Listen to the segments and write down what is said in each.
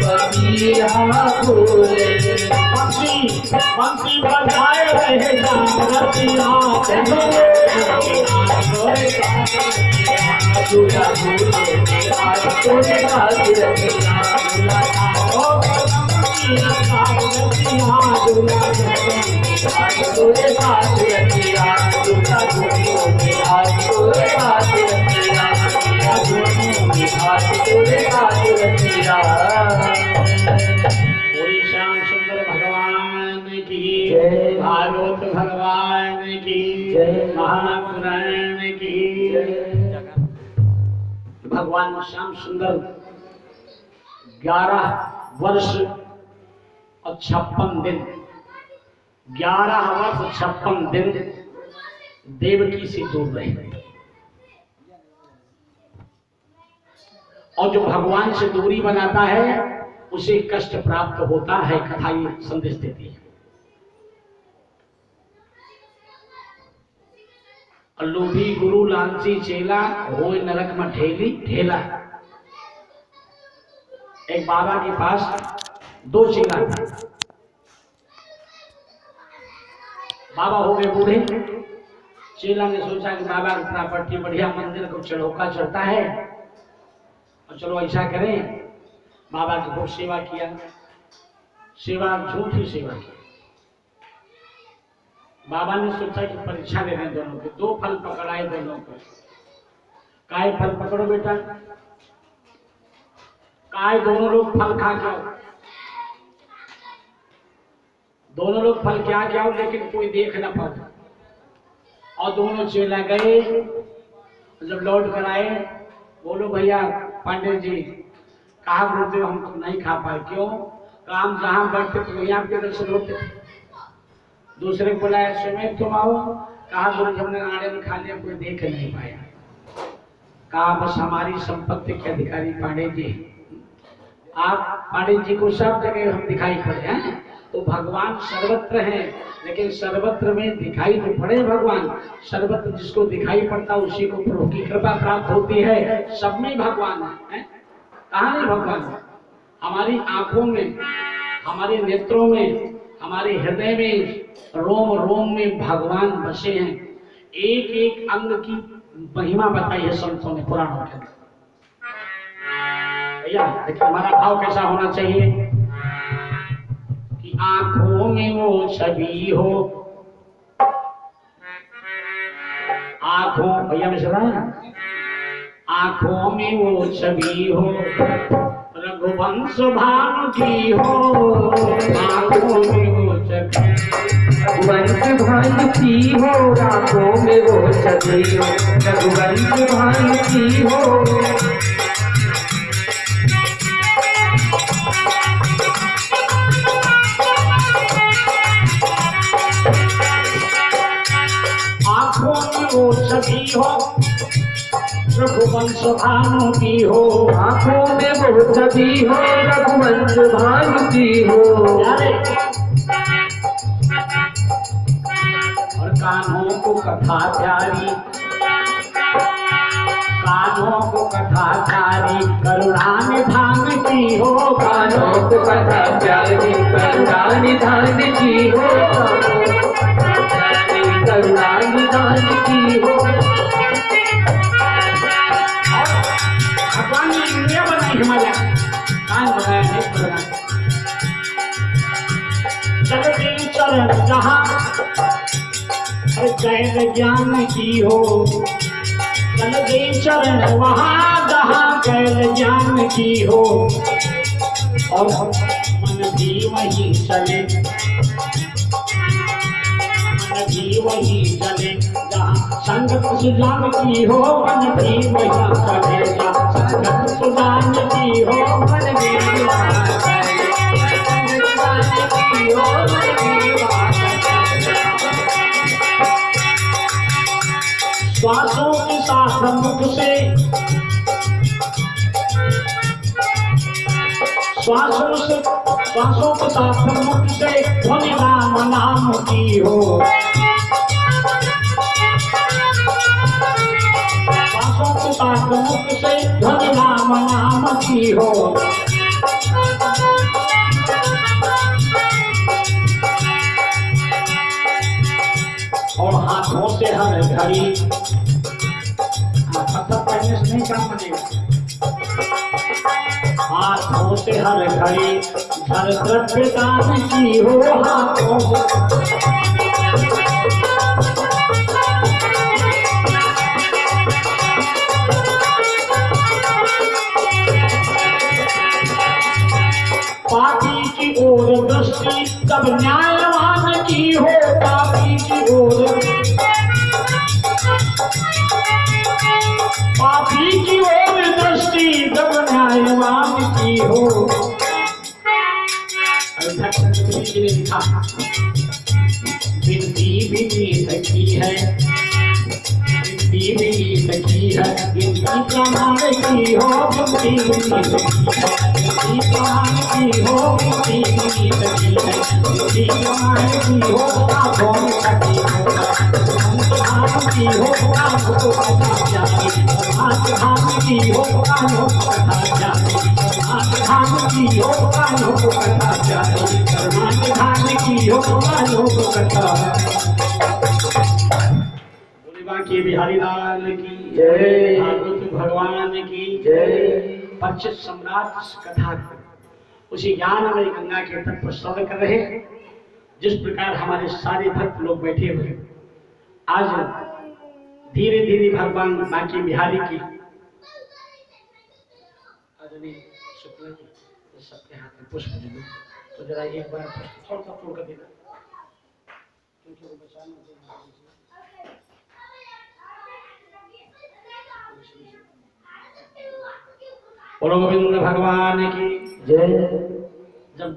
बतिया भूले बंसी बजाए रहे रतिया दूल्हा भूले आज तोरे साथ रतिया आज तोरे साथ रतिया दूल्हा भूले आज तोरे साथ रतिया आज तोरे साथ रतिया। बोली श्याम सुंदर भगवान की जय, भागवत भगवान की जय, महापुराण की जय। भगवान श्याम सुंदर 11 वर्ष और 56 दिन 11 वर्ष 56 दिन देवकी से दूर रहे और जो भगवान से दूरी बनाता है उसे कष्ट प्राप्त होता है। कथा ये संदेश देती है। लोभी गुरु लालची चेला होए नरक में ढेली ढेला। एक बाबा के पास 2 चेला थे। बाबा हो गए बूढ़े। चेला ने सोचा कि बाबा की प्रॉपर्टी बढ़िया मंदिर को चढ़ौका चढ़ता है और चलो ऐसा करें। बाबा की बहुत सेवा किया, सेवा झूठी सेवा की। बाबा ने सोचा कि परीक्षा ले लें दोनों के। 2 फल पकड़ाए दोनों को। काय फल पकड़ो बेटा। काय दोनों लोग फल खा के आओ। दोनों लोग फल क्या क्या हो लेकिन कोई देख ना पाओ। और दोनों चेला गए। जब लौट कर आए बोलो भैया पांडे जी कहा बोलते हम तो नहीं खा पाए। क्यों? काम जहां बढ़ते थे वहीं आपके दर्शन होते थे। दूसरे को बुलाया सुमेर तुम आओ। कहा गुरु जी हमने आने में खा लिया कोई देख नहीं पाया। कहा बस हमारी संपत्ति के अधिकारी पांडे जी। आप पांडे जी को सब जगह हम दिखाई पड़े हैं। तो भगवान सर्वत्र हैं लेकिन सर्वत्र में दिखाई तो पड़े भगवान। सर्वत्र जिसको दिखाई पड़ता उसी को प्रभु की कृपा प्राप्त होती है। सब में भगवान है। कहाँ नहीं भगवान? हमारी आंखों में, हमारे नेत्रों में, हमारे हृदय में, रोम रोम में भगवान बसे हैं। एक एक अंग की महिमा बताई है संतों ने पुराणों के अंदर। भैया देखिए हमारा भाव कैसा होना चाहिए कि आंखों में वो छवि हो। आंखों भैया में सुना आंखों में वो छवि हो रघुवंश भानु की हो। आंखों में वो छवि रघुवंश भानु की हो। आंखों में वो छवि हो रघुवंश भानु की हो। आंखों में वो छवि हो रघुवंश भानु की हो। आंखों में वो छवि हो रघुवंश भानु की हो। और कानों को कथा प्यारी, कानों को कथा प्यारी करुणा निधान की हो। कानों को कथा प्यारी करुणा निधान की हो। करुणा निधान की हो। भगवान ने इंद्रिया बनाई हमारा कान बनाया है बनाया। जगते चरण जहाँ जैन ज्ञान की हो। जगते चरण वहाँ जहाँ कैल ज्ञान की हो। और मन भी वहीं चले, मन भी वहीं चले जहाँ संगत सुजान की हो। मन भी वहीं चले जहाँ संगत सुजान की हो। मन भी वहाँ चले संगत सुजान की हो। मन भी वहाँ चले। श्वासों के साथ मुख से, श्वासों के साथ मुख से ध्वनि राम नाम की हो। श्वासों के साथ मुख से ध्वनि राम नाम की हो। हर घड़ी, पत्थर पहनने से नहीं काम बनेगा। हाथों से हर घड़ी हर द्रव्य दान की हो, हाथों पापी की ओर दृष्टि तब न्यायवान की हो, पापी की ओर, पापी की ओर दृष्टि तब न्यायवान की हो। जी ने लिखा, विनती भी सकी है, विनती भी सकी है, विनती प्रमाण की हो, विनती भी सकी है, विनती प्रमाण की हो, विनती भी सकी है, विनती प्रमाण की हो, आँखों में सकी हो, धाम की हो, आँखों को कथा जाए, धाम की हो, कानों को कथा जाए, धाम की हो, कानों को कथा जाए, धाम की हो, कानों को कथा। बांके बिहारी लाल की जय, भागवत भगवान की जय। परीक्षित सम्राट कथा उसी ज्ञान में गंगा के तट पर श्रवण कर रहे, जिस प्रकार हमारे सारे भक्त लोग बैठे हुए आज धीरे धीरे भगवान बांके बिहारी की शुक्ला जी सबके हाथ में पुष्प दे दो, तो जरा एक बार थोड़ा सा तोड़ कर देना, क्योंकि वो बचाना बोलो गोविंद भगवान की जय। जब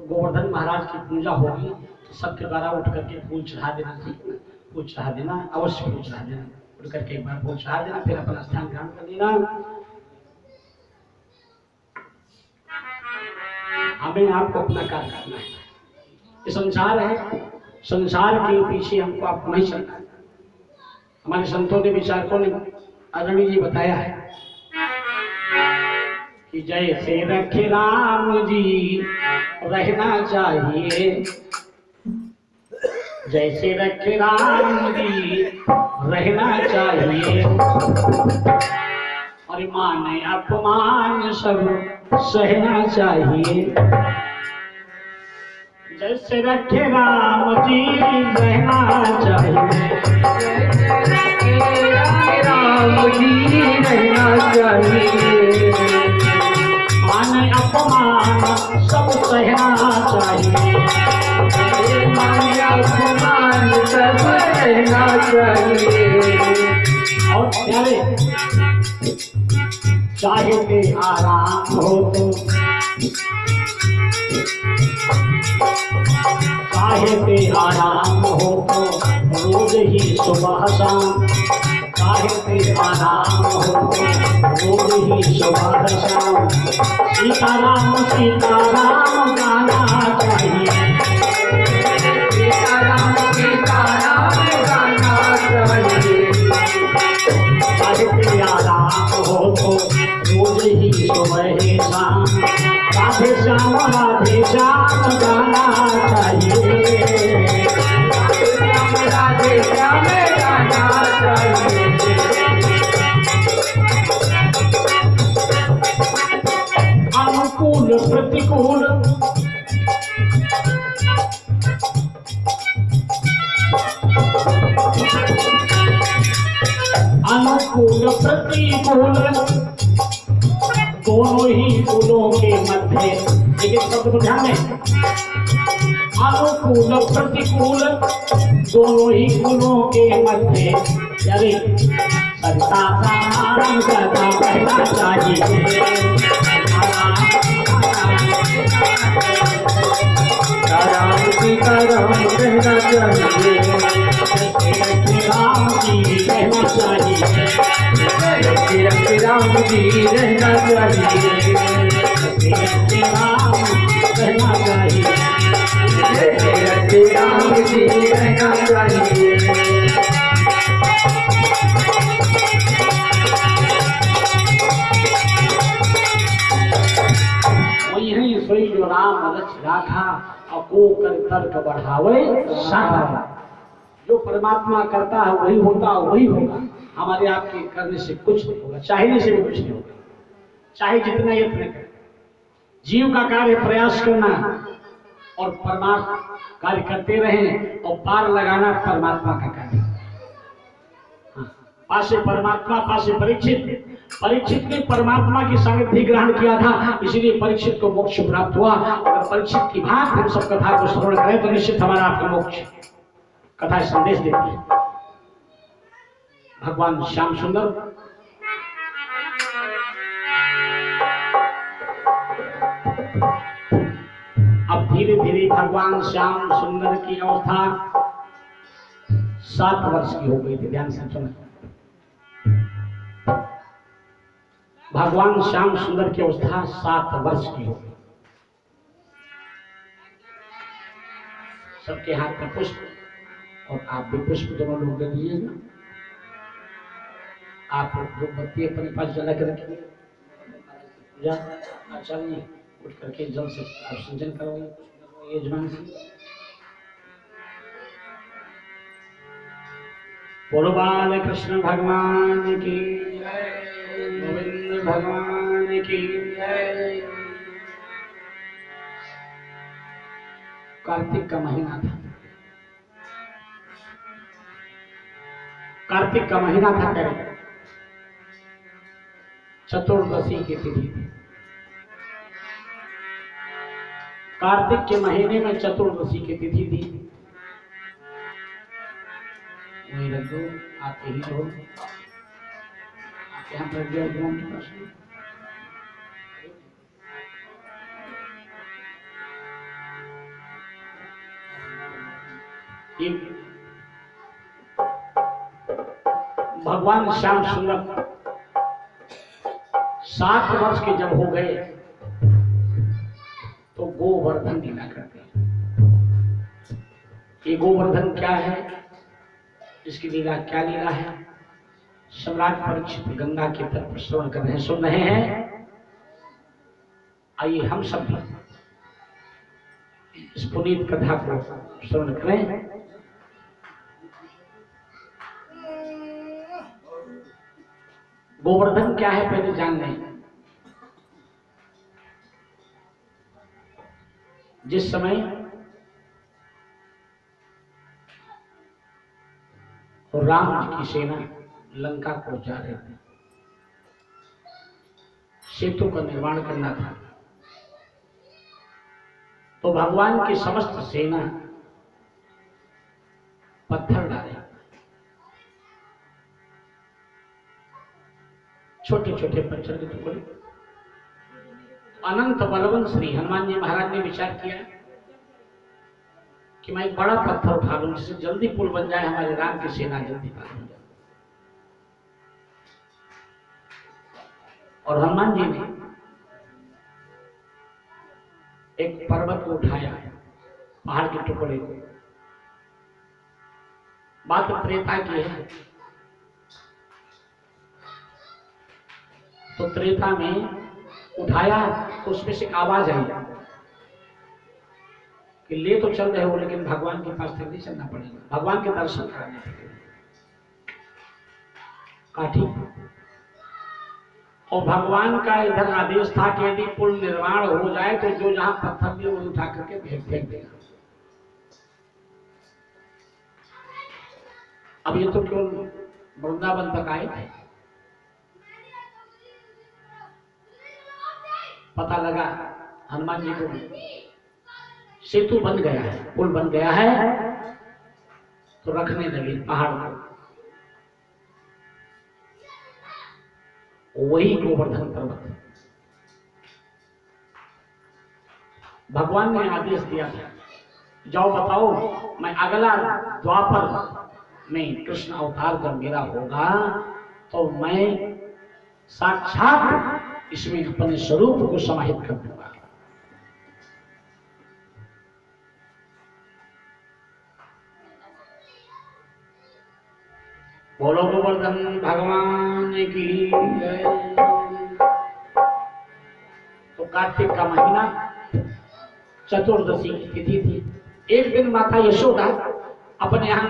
गोवर्धन महाराज की पूजा होगी तो सबके द्वारा उठ करके फूल चढ़ा देना, फूल चढ़ा देना, अवश्य फूल चढ़ा देना, उठ करके एक बार फूल चढ़ा देना, फिर अपना स्थान ग्रहण कर लेना। हमें आपको अपना कार्य करना है, ये संसार है, संसार के पीछे हमको आपको नहीं चलना है। हमारे संतों ने विचारकों ने आदरणीय जी बताया है कि जैसे रखे राम जी रहना चाहिए, जैसे रखे राम जी रहना चाहिए, और मान अपमान सब सहना चाहिए। जैसे रखे राम जी रहना चाहिए, राम जी रहना चाहिए, मान अपमान सब सहना चाहिए, मान अपमान सब सहना चाहिए। और प्यारे चाहे ते आराम हो तो, चाहे ते आराम हो तो रोज ही सुबह शाम, चाहे ते आराम हो तो रोज ही सुबह शाम, सीताराम सीताराम गाना चाहिए, सीताराम सीताराम गाना चाहिए। चाहे ते आराम हो तो रोज ही सुबह शाम, राधे श्याम गाना चाहिए, राधे श्याम गाना चाहिए। अनुकूल प्रतिकूल अनुकूल प्रतिकूल दोनों ही गुणों के मध्य, लेकिन शब्द ध्यान है, अनुकूल प्रतिकूल दोनों ही गुणों के मध्य, यानी सत्ता राम सदा कहना चाहिए, राम सीता राम कहना चाहिए, राम जी कहना चाहिए, राम जी रहना चाहिए, राम कहना चाहिए, राम जी रहना चाहिए। वही सोई जो राम रच राखा, को कर तर्क बढ़ावे साखा। जो परमात्मा करता है वही होता है, वही होगा। हमारे आपके करने से कुछ नहीं होगा, चाहने से भी कुछ नहीं होगा, चाहे जितना यत्न करें। जीव का कार्य प्रयास करना और परमात्मा कार्य करते रहें, और पार लगाना परमात्मा का कार्य। पासे परमात्मा, पासे परीक्षित। परीक्षित ने परमात्मा की सानिध्य ग्रहण किया था, इसलिए परीक्षित को मोक्ष प्राप्त हुआ। अगर परीक्षित की बात हम सब कथा को श्रवण करें तो निश्चित हमारा आपका मोक्ष कथा संदेश देती है। भगवान श्याम सुंदर अब धीरे धीरे भगवान श्याम सुंदर की अवस्था 7 वर्ष की हो गई थी। ध्यान से सुना, भगवान श्याम सुंदर की अवस्था 7 वर्ष की हो गई। सबके हाथ में पुष्प, और आप भी पुष्प दोनों लोग दे दीजिएगा। आप बत्ती अपने पास जला के रखिए, चलिए उठ करके जल से आप सिंचन करवाइए यजमान से। बोलो बाल कृष्ण भगवान की जय, गोविंद भगवान की जय। कार्तिक का महीना था, कार्तिक का महीना था, करें चतुर्दशी की तिथि थी। कार्तिक के महीने में चतुर्दशी की तिथि थी। वही रख दो, आप यही रहो, आप यहाँ पर भगवान श्याम सुंदर 7 वर्ष के जब हो गए तो गोवर्धन लीला करते हैं। ये गोवर्धन क्या है, इसकी लीला क्या लीला है, सम्राट परीक्षित गंगा की तरफ श्रवण कर रहे हैं, सुन रहे हैं। आइए हम सब भी इस पुनीत कथा को श्रवण करें। गोवर्धन क्या है पहले जान लें। जिस समय राम जी की सेना लंका को जा रहे थे, सेतु का निर्माण करना था, तो भगवान की समस्त सेना पत्थर डाले, छोटे छोटे पत्थर के टुकड़े। अनंत बलवंत श्री हनुमान जी महाराज ने विचार किया कि मैं एक बड़ा पत्थर उठा लूं जिससे जल्दी पुल बन जाए, हमारे राम की सेना जल्दी पार हो जाए। और हनुमान जी ने एक पर्वत को उठाया, पहाड़ के टुकड़े को। बात त्रेता की है, तो त्रेता में उठाया तो उसमें से आवाज आई कि ले तो चल रहे हो लेकिन भगवान के पास तक नहीं चलना पड़ेगा, भगवान के दर्शन कराने पड़ेंगे। काठी और भगवान का इधर आदेश था कि यदि पुल निर्माण हो जाए तो जो जहां पत्थर दिए वो उठा करके फेंक देगा। अब ये तो केवल वृंदावन तक आए थे, पता लगा हनुमान जी को सेतु बन गया है, पुल बन गया है, तो रखने लगे पहाड़ को। वही गोवर्धन पर्वत भगवान ने आदेश दिया था, जाओ बताओ मैं अगला द्वापर में कृष्ण अवतार जब मेरा होगा तो मैं साक्षात इसमें अपने स्वरूप को समाहित कर दूंगा। बोलो गोवर्धन भगवान की जय। तो कार्तिक का महीना चतुर्दशी की तिथि थी। एक दिन माता यशोदा अपने यहाँ